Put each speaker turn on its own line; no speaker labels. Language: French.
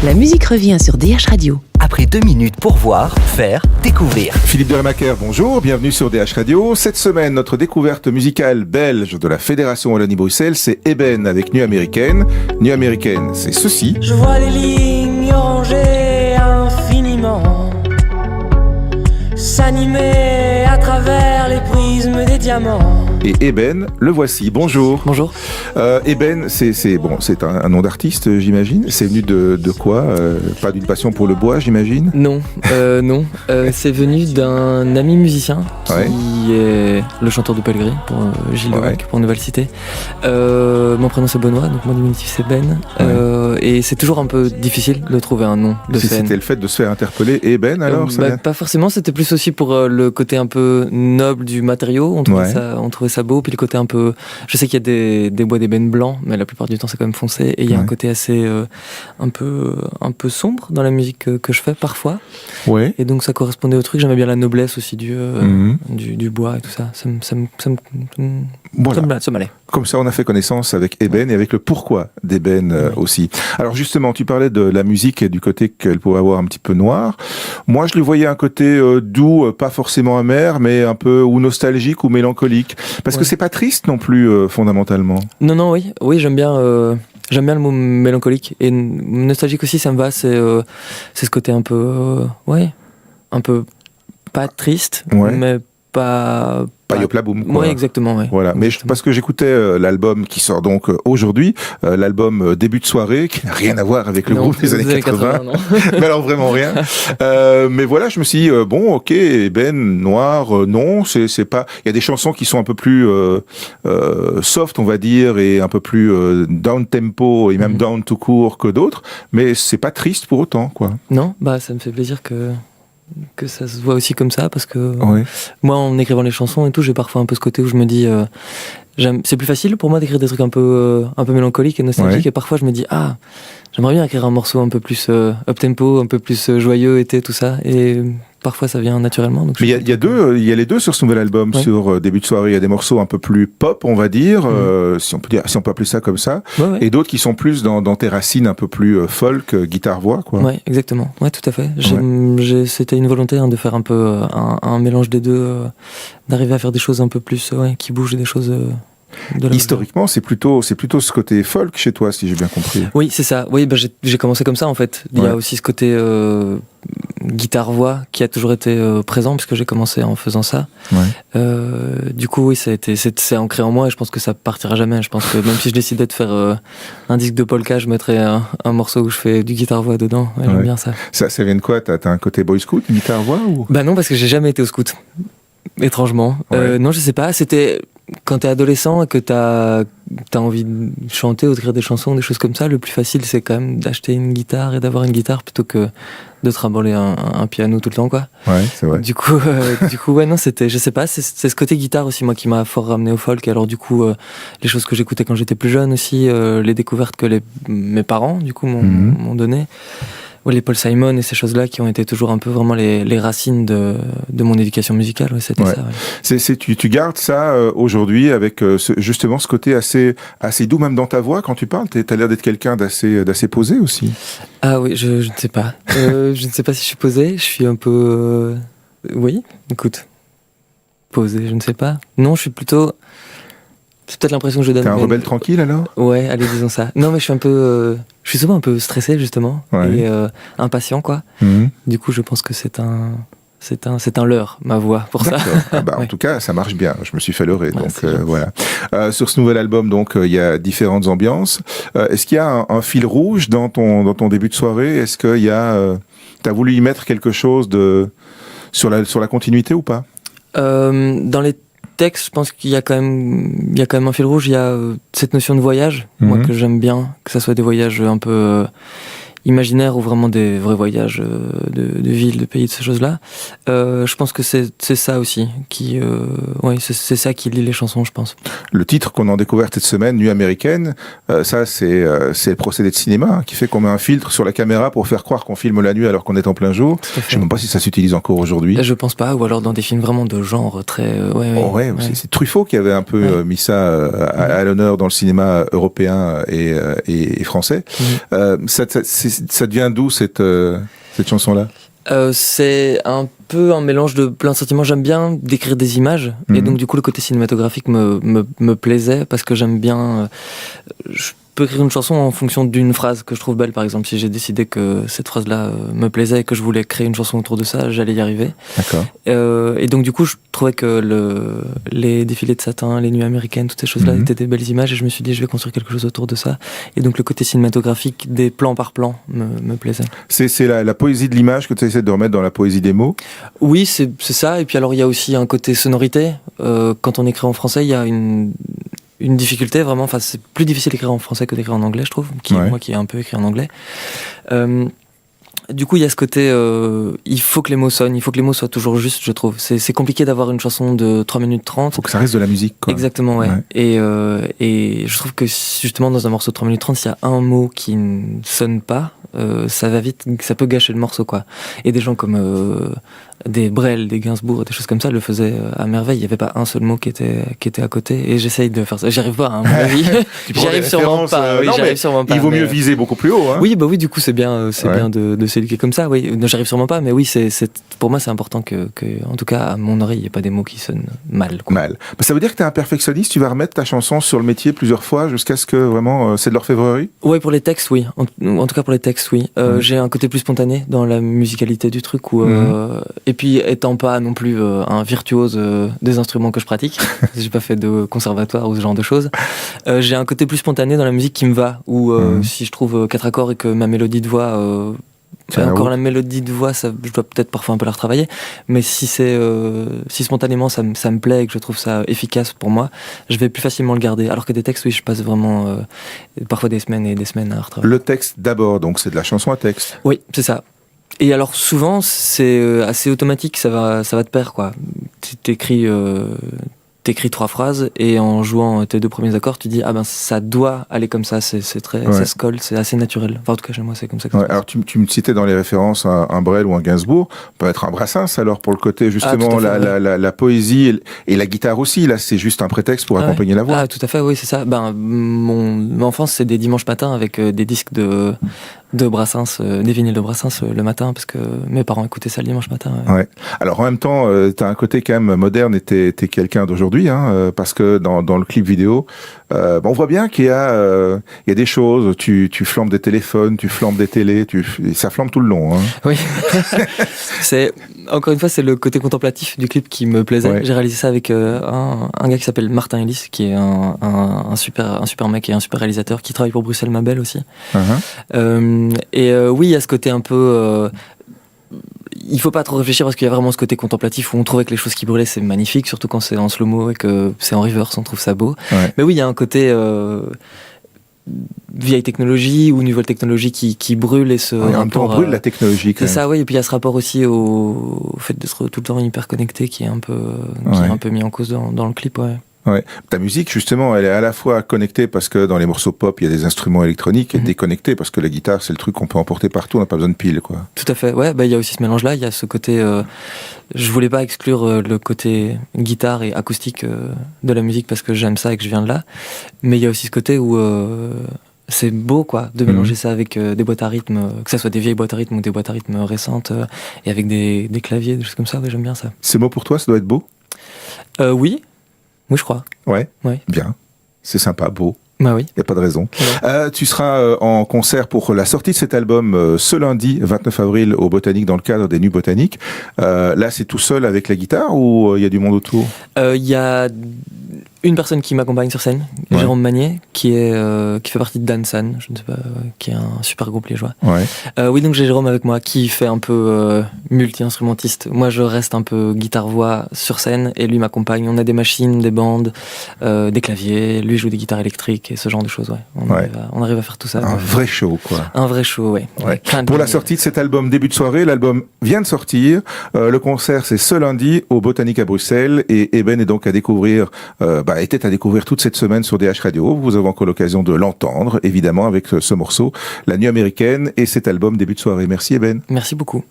La musique revient sur DH Radio.
Après 2 minutes pour voir, faire, découvrir.
Philippe Delamaquer, bonjour, bienvenue sur DH Radio. Cette semaine, notre découverte musicale belge de la Fédération Wallonie-Bruxelles, c'est Eben avec Nuit Américaine. Nuit Américaine, c'est ceci.
Je vois les lignes orangées infiniment s'animer à travers les prismes des diamants.
Et Eben, le voici. Bonjour.
Bonjour.
Eben, c'est un nom d'artiste, j'imagine. C'est venu de quoi Pas d'une passion pour le bois, j'imagine.
Non. C'est venu d'un ami musicien qui est le chanteur de Pellegrin pour Gilles Levac, pour Nouvelle Cité. Mon prénom c'est Benoît, donc mon diminutif c'est Ben. Et c'est toujours un peu difficile de trouver un nom de scène.
C'était le fait de se faire interpeller Eben alors
Pas forcément, c'était plus aussi pour le côté un peu noble du matériau. On trouvait ça beau, puis le côté un peu... Je sais qu'il y a des bois d'ébène blancs, mais la plupart du temps c'est quand même foncé, et il y a un côté assez un peu sombre dans la musique que je fais parfois.
Ouais.
Et donc ça correspondait au truc. J'aimais bien la noblesse aussi du bois et tout ça. Ça m'allait.
Comme ça, on a fait connaissance avec Eben et avec le pourquoi d'Eben aussi. Alors justement, tu parlais de la musique et du côté qu'elle pouvait avoir un petit peu noir. Moi, je lui voyais un côté doux, pas forcément amer, mais un peu ou nostalgique ou mélancolique. Parce que c'est pas triste non plus, fondamentalement.
Non, oui, j'aime bien le mot mélancolique. Et nostalgique aussi, ça me va. C'est ce côté un peu... un peu pas triste, mais pas
Yopla Boom, quoi.
Oui, exactement. Ouais.
Voilà. Mais parce que j'écoutais l'album qui sort donc aujourd'hui, l'album Début de soirée, qui n'a rien à voir avec le groupe des années 80. Mais alors vraiment rien. Mais voilà, je me suis dit, bon, ok, Ben, noir, non, c'est pas... Il y a des chansons qui sont un peu plus soft, on va dire, et un peu plus down tempo, et même down tout court que d'autres, mais c'est pas triste pour autant, quoi.
Non, ça me fait plaisir que ça se voit aussi comme ça, parce que moi, en écrivant les chansons et tout, j'ai parfois un peu ce côté où je me dis c'est plus facile pour moi d'écrire des trucs un peu mélancoliques et nostalgiques, et parfois je me dis j'aimerais bien écrire un morceau un peu plus up tempo, un peu plus joyeux, été, tout ça, et parfois ça vient naturellement. Donc
mais il y a les deux sur ce nouvel album, sur Début de soirée. Il y a des morceaux un peu plus pop, on va dire, si on peut appeler ça comme ça, et d'autres qui sont plus dans tes racines un peu plus folk, guitare-voix, quoi.
Ouais, exactement. Ouais, tout à fait. C'était une volonté de faire un peu un mélange des deux, d'arriver à faire des choses un peu plus qui bougent, des choses.
Historiquement, c'est plutôt ce côté folk chez toi, si j'ai bien compris.
Oui, c'est ça. Oui, j'ai commencé comme ça en fait. Il y a aussi ce côté guitare-voix qui a toujours été présent, puisque j'ai commencé en faisant ça. Du coup, oui, c'est ancré en moi, et je pense que ça partira jamais. Je pense que même si je décidais de faire un disque de polka, je mettrais un morceau où je fais du guitare-voix dedans. J'aime bien ça.
Ça vient de quoi ? T'as un côté boy scout, guitare-voix ou...
Non, parce que j'ai jamais été au scout. Étrangement. Non, je sais pas. C'était quand t'es adolescent et que t'as envie de chanter ou d'écrire des chansons, des choses comme ça, le plus facile c'est quand même d'acheter une guitare et d'avoir une guitare plutôt que de trimballer un piano tout le temps, quoi.
Ouais, c'est vrai.
Du coup, non, c'était, je sais pas, c'est ce côté guitare aussi, moi, qui m'a fort ramené au folk. Alors du coup, les choses que j'écoutais quand j'étais plus jeune aussi, les découvertes que mes parents, du coup, m'ont donné. Les Paul Simon et ces choses-là qui ont été toujours un peu vraiment les racines de mon éducation musicale. C'était ça.
Tu gardes ça aujourd'hui avec justement ce côté assez doux même dans ta voix quand tu parles. T'as l'air d'être quelqu'un d'assez posé aussi.
Ah oui, je ne sais pas. Je ne sais pas si je suis posé. Je suis un peu... Oui, écoute. Posé, je ne sais pas. Non, je suis plutôt... C'est peut-être l'impression que je donne.
T'es un rebelle tranquille alors ? Ouais,
allez, disons ça. Non, mais je suis un peu... je suis souvent un peu stressé, justement, et impatient, quoi. Du coup, je pense que c'est un leurre, ma voix, pour ça.
En tout cas, ça marche bien. Je me suis fait leurrer, donc voilà. Sur ce nouvel album, donc, il y a différentes ambiances. Est-ce qu'il y a un fil rouge dans ton début de soirée ? Est-ce qu'il y a... t'as voulu y mettre quelque chose sur la continuité ou pas ?
Dans les texte, je pense qu'il y a quand même un fil rouge. Il y a cette notion de voyage, moi, que j'aime bien, que ça soit des voyages un peu imaginaires ou vraiment des vrais voyages de ville, de pays, de ces choses-là. Je pense que c'est ça aussi qui, c'est ça qui lie les chansons, je pense.
Le titre qu'on a en découvert cette semaine, Nuit Américaine, ça c'est le procédé de cinéma qui fait qu'on met un filtre sur la caméra pour faire croire qu'on filme la nuit alors qu'on est en plein jour. Je sais même pas si ça s'utilise encore aujourd'hui.
Je pense pas, ou alors dans des films vraiment de genre très...
C'est Truffaut qui avait un peu mis ça à l'honneur dans le cinéma européen et français. ça devient d'où cette chanson-là?
C'est un peu un mélange de plein de sentiments. J'aime bien décrire des images, et donc du coup le côté cinématographique me plaisait, parce que j'aime bien... je peux écrire une chanson en fonction d'une phrase que je trouve belle. Par exemple, si j'ai décidé que cette phrase-là me plaisait et que je voulais créer une chanson autour de ça, j'allais y arriver.
D'accord.
Et donc du coup, je trouvais que les défilés de satin, les nuits américaines, toutes ces choses-là étaient des belles images, et je me suis dit, je vais construire quelque chose autour de ça. Et donc le côté cinématographique, des plans par plan, me plaisait. C'est
la poésie de l'image que tu essaies de remettre dans la poésie des mots?
Oui, c'est ça. Et puis alors, il y a aussi un côté sonorité. Quand on écrit en français, il y a une difficulté vraiment, enfin c'est plus difficile d'écrire en français que d'écrire en anglais, je trouve, moi qui ai un peu écrit en anglais. Du coup il y a ce côté, il faut que les mots sonnent, il faut que les mots soient toujours justes, je trouve. C'est compliqué d'avoir une chanson de 3 minutes 30.
Faut que ça reste de la musique, quoi.
Exactement, ouais. Et je trouve que justement dans un morceau de 3 minutes 30, s'il y a un mot qui ne sonne pas, ça va vite, ça peut gâcher le morceau, quoi. Et des gens comme des Brel, des Gainsbourg, des choses comme ça le faisaient à merveille. Il n'y avait pas un seul mot qui était à côté, et j'essaye de faire ça. J'y arrive pas, hein, à mon avis. J'y arrive sûrement pas. Oui,
il vaut mieux viser beaucoup plus haut, hein.
Oui, bah oui, du coup c'est bien de s'éduquer comme ça. Oui, non, j'arrive sûrement pas, mais oui, pour moi c'est important que en tout cas à mon oreille il n'y ait pas des mots qui sonnent mal, quoi.
Mal. Bah, ça veut dire que tu es un perfectionniste. Tu vas remettre ta chanson sur le métier plusieurs fois jusqu'à ce que vraiment c'est de l'orfèvrerie. Ouais,
pour les textes, oui. En tout cas pour les textes, oui. J'ai un côté plus spontané dans la musicalité du truc, où et puis étant pas non plus un virtuose des instruments que je pratique, j'ai pas fait de conservatoire ou ce genre de choses, j'ai un côté plus spontané dans la musique qui me va, où si je trouve 4 accords et que ma mélodie de voix encore la mélodie de voix, ça, je dois peut-être parfois un peu la retravailler, mais si spontanément ça me plaît et que je trouve ça efficace pour moi, je vais plus facilement le garder. Alors que des textes, oui, je passe vraiment parfois des semaines et des semaines à retravailler.
Le texte d'abord, donc c'est de la chanson à texte.
Oui, c'est ça. Et alors souvent c'est assez automatique, ça va de pair, quoi. T'écris 3 phrases, et en jouant tes 2 premiers accords, tu dis ah ben ça doit aller comme ça, c'est très, ça se colle, c'est assez naturel. Enfin en tout cas chez moi c'est comme ça que ça se passe.
Alors tu me citais dans les références un Brel ou un Gainsbourg, peut être un Brassens alors, pour le côté justement la poésie et la guitare aussi. Là c'est juste un prétexte pour accompagner la voix.
Ah tout à fait, oui, c'est ça. Ben mon enfance c'est des dimanches matins avec des disques de Brassens, des vinyles de Brassens le matin, parce que mes parents écoutaient ça le dimanche matin.
Ouais. Alors en même temps, t'as un côté quand même moderne, et t'es quelqu'un d'aujourd'hui, hein, parce que dans le clip vidéo, on voit bien qu'il y a des choses. Tu flambes des téléphones, tu flambes des télés, ça flambe tout le long, hein. Oui.
Encore une fois, c'est le côté contemplatif du clip qui me plaisait. Ouais. J'ai réalisé ça avec un gars qui s'appelle Martin Ellis, qui est un super mec et un super réalisateur, qui travaille pour Bruxelles Mabel aussi. Oui, il y a ce côté un peu... il faut pas trop réfléchir, parce qu'il y a vraiment ce côté contemplatif où on trouvait que les choses qui brûlaient c'est magnifique, surtout quand c'est en slow-mo et que c'est en reverse, on trouve ça beau. Ouais. Mais oui, il y a un côté... vieille technologie ou nouvelle technologie qui brûle, et
en même temps on brûle la technologie quand même.
C'est ça, oui. Et puis il y a ce rapport aussi au fait d'être tout le temps hyper connecté qui est un peu mis en cause dans le clip.
Ouais. Ta musique, justement, elle est à la fois connectée parce que dans les morceaux pop, il y a des instruments électroniques, et déconnectée parce que la guitare, c'est le truc qu'on peut emporter partout, on n'a pas besoin de piles, quoi.
Tout à fait. Ouais, il y a aussi ce mélange-là. Il y a ce côté, je voulais pas exclure le côté guitare et acoustique de la musique parce que j'aime ça et que je viens de là. Mais il y a aussi ce côté où c'est beau, quoi, de mélanger ça avec des boîtes à rythme, que ça soit des vieilles boîtes à rythme ou des boîtes à rythme récentes, et avec des claviers, des choses comme ça. Ouais, j'aime bien ça.
C'est beau pour toi, ça doit être beau?
Oui. Oui, je crois.
Ouais. Bien. C'est sympa, beau.
Bah oui.
Il n'y a pas de raison. Tu seras en concert pour la sortie de cet album ce lundi 29 avril au Botanique, dans le cadre des Nuits Botaniques. Là, c'est tout seul avec la guitare, ou il y a du monde autour? Il
y a une personne qui m'accompagne sur scène, Jérôme Magnier, qui fait partie de Dansan, je ne sais pas, qui est un super groupe liégeois. Oui, donc j'ai Jérôme avec moi, qui fait un peu multi-instrumentiste. Moi, je reste un peu guitare-voix sur scène, et lui m'accompagne. On a des machines, des bandes, des claviers. Lui joue des guitares électriques et ce genre de choses. On arrive à faire tout ça.
Un vrai show, quoi.
Un vrai show, ouais.
Pour la sortie de cet album, début de soirée, l'album vient de sortir. Le concert, c'est ce lundi au Botanique à Bruxelles, et Eben est donc à découvrir. Était à découvrir toute cette semaine sur DH Radio. Vous avez encore l'occasion de l'entendre, évidemment, avec ce morceau, La Nuit Américaine, et cet album début de soirée. Merci Eben.
Merci beaucoup.